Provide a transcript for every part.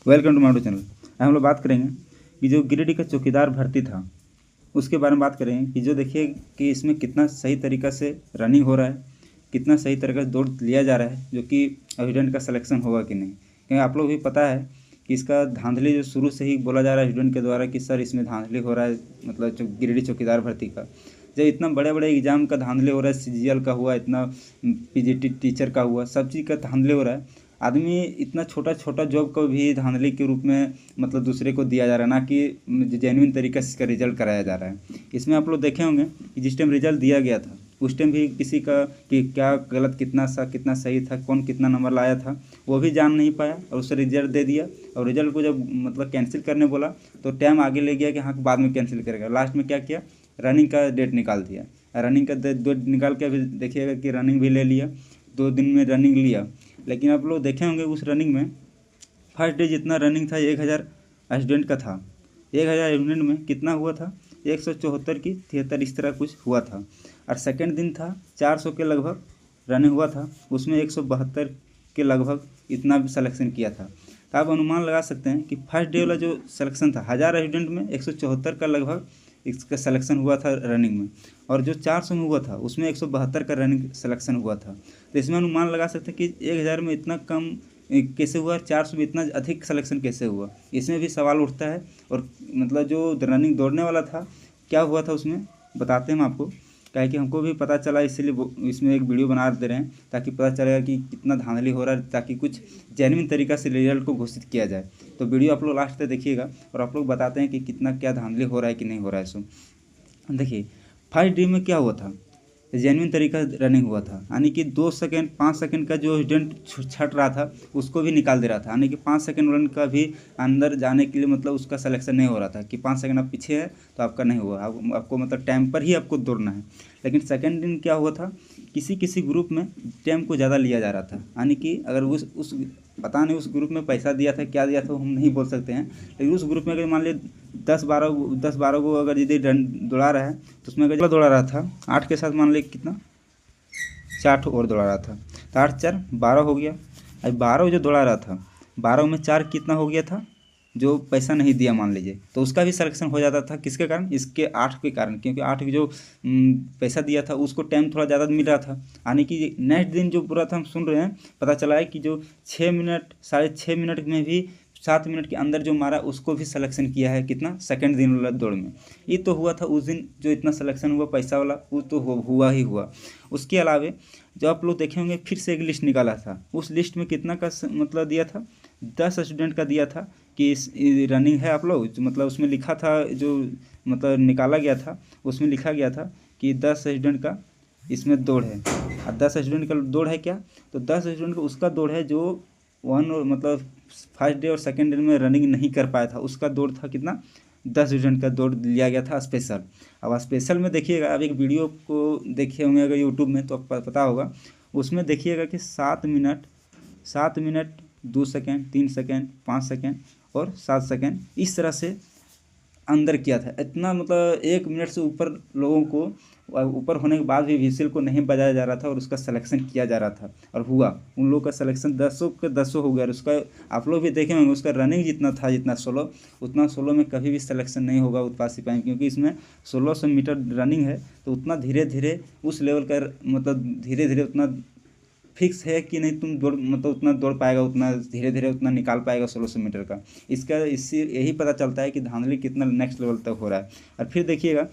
Welcome to माडू channel. हम लोग बात करेंगे कि जो गिरिडीह का चौकीदार भर्ती था उसके बारे में बात करेंगे कि जो देखिए कि इसमें कितना सही तरीक़ा से रनिंग हो रहा है, कितना सही तरीक़ा से दौड़ लिया जा रहा है, जो कि स्टूडेंट का सिलेक्शन होगा कि नहीं। क्योंकि आप लोग भी पता है कि इसका धांधली जो शुरू से ही बोला जा रहा है स्टूडेंट के द्वारा कि सर इसमें धांधली हो रहा है, मतलब जो गिरिडीह चौकीदार भर्ती का जब इतना बड़े बड़े एग्जाम का धांधली हो रहा है, सीजीएल का हुआ, इतना पीजीटी टीचर का हुआ, सब चीज़ का धांधली हो रहा है। आदमी इतना छोटा छोटा जॉब को भी धांधली के रूप में मतलब दूसरे को दिया जा रहा है, ना कि जेन्युइन तरीके से इसका रिजल्ट कराया जा रहा है। इसमें आप लोग देखे होंगे कि जिस टाइम रिजल्ट दिया गया था उस टाइम भी किसी का कि क्या गलत कितना सही था, कौन कितना नंबर लाया था, वो भी जान नहीं पाया और उससे रिजल्ट दे दिया। और रिजल्ट को जब मतलब कैंसिल करने बोला तो टाइम आगे ले गया कि हाँ बाद में कैंसिल करेगा। लास्ट में क्या किया, रनिंग का डेट निकाल दिया। रनिंग का डेट निकाल के अभी देखिएगा कि रनिंग भी ले लिया, 2 दिन में रनिंग लिया। लेकिन आप लोग देखे होंगे उस रनिंग में फर्स्ट डे जितना रनिंग था 1000 स्टूडेंट का था, 1000 स्टूडेंट में कितना हुआ था, 174 की 73 इस तरह कुछ हुआ था। और सेकंड दिन था 400 के लगभग रनिंग हुआ था, उसमें 172 के लगभग इतना भी सिलेक्शन किया था। तो आप अनुमान लगा सकते हैं कि फर्स्ट डे वाला जो सिलेक्शन था 1000 स्टूडेंट में 174 का लगभग इसका सिलेक्शन हुआ था रनिंग में, और जो 400 में हुआ था उसमें 172 का रनिंग सिलेक्शन हुआ था। तो इसमें अनुमान लगा सकते हैं कि 1000 में इतना कम कैसे हुआ, 400 में इतना अधिक सिलेक्शन कैसे हुआ। इसमें भी सवाल उठता है। और मतलब जो रनिंग दौड़ने वाला था क्या हुआ था उसमें बताते हैं हम आपको, क्या है कि हमको भी पता चला, इसीलिए इसमें एक वीडियो बना दे रहे हैं ताकि पता चलेगा कि कितना धांधली हो रहा है, ताकि कुछ जेन्युइन तरीक़ा से रिजल्ट को घोषित किया जाए। तो वीडियो आप लोग लास्ट तक देखिएगा और आप लोग बताते हैं कि कितना क्या धांधली हो रहा है कि नहीं हो रहा है। सो देखिए फर्स्ट डे में क्या हुआ था, जेन्युइन तरीका रनिंग हुआ था, यानी कि 2 सेकंड 5 सेकंड का जो स्टूडेंट छट रहा था उसको भी निकाल दे रहा था, यानी कि 5 सेकंड रन का भी अंदर जाने के लिए मतलब उसका सिलेक्शन नहीं हो रहा था कि 5 सेकंड आप पीछे है तो आपका नहीं हुआ, आपको मतलब टाइम पर ही आपको दौड़ना है। लेकिन सेकंड दिन क्या हुआ था, किसी किसी ग्रुप में टाइम को ज़्यादा लिया जा रहा था, यानी कि अगर उस पता नहीं उस ग्रुप में पैसा दिया था क्या दिया था हम नहीं बोल सकते हैं, लेकिन उस ग्रुप में अगर मान लीजिए 10-12 को अगर यदि रन दौड़ा रहा है तो उसमें अगर दौड़ा रहा था 8 के साथ मान लीजिए कितना 4 और दौड़ा रहा था, तो 8 4 12 हो गया। अब 12 जो दौड़ा रहा था 12 में 4 कितना हो गया था, जो पैसा नहीं दिया मान लीजिए, तो उसका भी सिलेक्शन हो जाता था। किसके कारण, इसके 8 के कारण, क्योंकि 8 जो पैसा दिया था उसको टाइम थोड़ा ज़्यादा मिल रहा था। यानी कि नेक्स्ट दिन जो पूरा था हम सुन रहे हैं, पता चला है कि जो 6 मिनट 6.5 मिनट में भी 7 मिनट के अंदर जो मारा उसको भी सिलेक्शन किया है, कितना सेकंड दिन वाला दौड़ में। ये तो हुआ था उस दिन जो इतना सिलेक्शन हुआ पैसा वाला, वो तो हुआ ही हुआ। उसके अलावा जो आप लोग देखे होंगे फिर से एक लिस्ट निकाला था, उस लिस्ट में कितना का मतलब दिया था, 10 स्टूडेंट का दिया था कि इस रनिंग है आप लोग, मतलब उसमें लिखा था जो मतलब निकाला गया था उसमें लिखा गया था कि 10 स्टूडेंट का इसमें दौड़ है। और 10 स्टूडेंट का दौड़ है क्या, तो 10 स्टूडेंट का उसका दौड़ है जो मतलब फर्स्ट डे और सेकंड डे में रनिंग नहीं कर पाया था, उसका दौड़ था कितना, 10 स्टूडेंट का दौड़ लिया गया था स्पेशल। अब स्पेशल में देखिएगा, अब एक वीडियो को देखे होंगे अगर यूट्यूब में तो आपको पता होगा, उसमें देखिएगा कि 7 मिनट 2 सेकेंड 3 सेकेंड 5 सेकेंड और 7 सेकेंड इस तरह से अंदर किया था। इतना मतलब 1 मिनट से ऊपर लोगों को ऊपर होने के बाद भी व्हिसिल को नहीं बजाया जा रहा था और उसका सिलेक्शन किया जा रहा था, और हुआ। उन लोगों का सिलेक्शन 10 के 10 हो गया। और उसका आप लोग भी देखे होंगे उसका रनिंग जितना था, जितना 16 उतना 16 में कभी भी सिलेक्शन नहीं होगा उत्पाद सिपाही, क्योंकि इसमें 1600 मीटर रनिंग है। तो उतना धीरे धीरे उस लेवल का मतलब धीरे धीरे उतना फिक्स है कि नहीं तुम दौड़ मतलब उतना दौड़ पाएगा, उतना धीरे धीरे उतना निकाल पाएगा 1600 मीटर का। इससे यही पता चलता है कि धांधली कितना नेक्स्ट लेवल तक हो रहा है। और फिर देखिएगा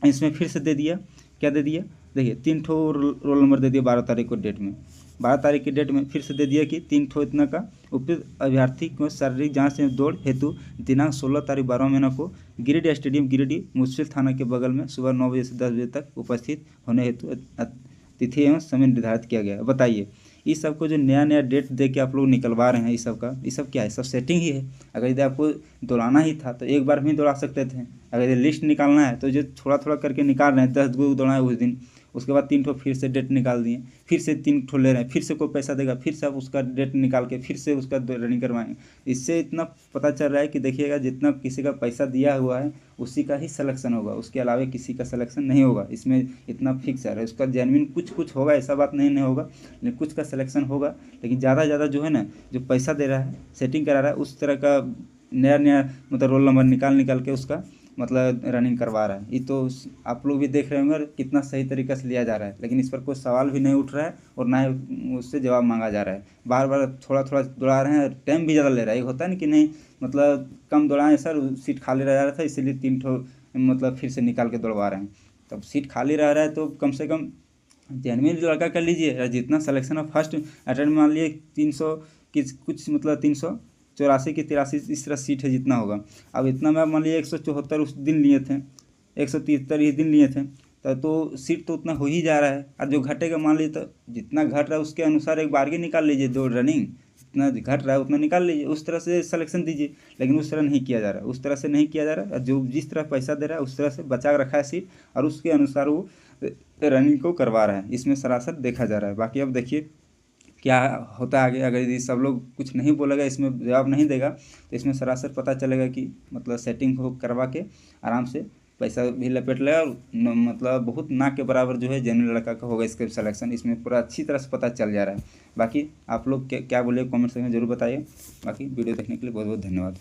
इसमें फिर से दे दिया, क्या दे दिया, देखिए 3 ठो रोल नंबर दे दिया 12 तारीख को डेट में, 12 तारीख की डेट में फिर से दे दिया कि 3 ठो इतना का उपयुक्त अभ्यर्थी को शारीरिक जाँच से दौड़ हेतु दिनांक 16 तारीख 12 महीना को गिरिडीह स्टेडियम गिरिडीह मुंसिपल थाना के बगल में सुबह 9 बजे से 10 बजे तक उपस्थित होने हेतु तिथि एवं समय निर्धारित किया गया है। बताइए इस सब को जो नया डेट दे के आप लोग निकलवा रहे हैं, इस सब का ये सब क्या है, सब सेटिंग ही है। अगर यदि आपको दौड़ाना ही था तो एक बार भी दौड़ा सकते थे। अगर ये लिस्ट निकालना है तो जो थोड़ा थोड़ा करके निकाल रहे हैं, 10 गो दौड़ाए उस दिन, उसके बाद 3 ठो फिर से डेट निकाल दिए, फिर से 3 ठो ले रहे हैं, फिर से कोई पैसा देगा, फिर से आप उसका डेट निकाल के फिर से उसका रनिंग करवाएंगे। इससे इतना पता चल रहा है कि देखिएगा जितना किसी का पैसा दिया हुआ है उसी का ही सिलेक्शन होगा, उसके अलावा किसी का सिलेक्शन नहीं होगा। इसमें इतना फिक्स है, उसका जेन्युइन कुछ होगा, ऐसा बात नहीं होगा, लेकिन कुछ का सिलेक्शन होगा। लेकिन ज़्यादा जो है ना, जो पैसा दे रहा है, सेटिंग करा रहा है, उस तरह का नया मतलब रोल नंबर निकाल के उसका मतलब रनिंग करवा रहा है। ये तो आप लोग भी देख रहे होंगे कितना सही तरीक़े से लिया जा रहा है, लेकिन इस पर कोई सवाल भी नहीं उठ रहा है और ना ही उससे जवाब मांगा जा रहा है। बार थोड़ा दौड़ा रहे हैं, टाइम भी ज़्यादा ले रहा है। ये होता है ना कि नहीं मतलब कम दौड़ाएं सर, सीट खाली रह जा रहा था इसीलिए 3 ठो मतलब फिर से निकाल के दौड़वा रहे हैं। तब सीट खाली रह रहा है तो कम से कम जेन्युइन लड़का कर लीजिए। जितना सिलेक्शन ऑफ फर्स्ट अटेम्प्ट मान लिए 300 की कुछ मतलब 384 की 83 इस तरह सीट है जितना होगा। अब इतना में मान लीजिए 174 उस दिन लिए थे, 173 इस दिन लिए थे, तो सीट तो उतना हो ही जा रहा है। और जो घटेगा मान लीजिए तो जितना घट रहा है उसके अनुसार एक बारगेन निकाल लीजिए, दो रनिंग जितना घट रहा है उतना निकाल लीजिए, उस तरह से सिलेक्शन दीजिए। लेकिन उस तरह नहीं किया जा रहा है, उस तरह से नहीं किया जा रहा है। जो जिस तरह पैसा दे रहा है उस तरह से बचा रखा है सीट और उसके अनुसार वो रनिंग को करवा रहा है। इसमें सरासर देखा जा रहा है। बाकी अब देखिए क्या होता है आगे। अगर यदि सब लोग कुछ नहीं बोलेगा, इसमें जवाब नहीं देगा, तो इसमें सरासर पता चलेगा कि मतलब सेटिंग हो करवा के आराम से पैसा भी लपेट लेगा और मतलब बहुत ना के बराबर जो है जेन्युइन लड़का का होगा इसका सिलेक्शन। इसमें पूरा अच्छी तरह से पता चल जा रहा है। बाकी आप लोग क्या बोले कमेंट सेक्शन में जरूर बताइए। बाकी वीडियो देखने के लिए बहुत बहुत धन्यवाद।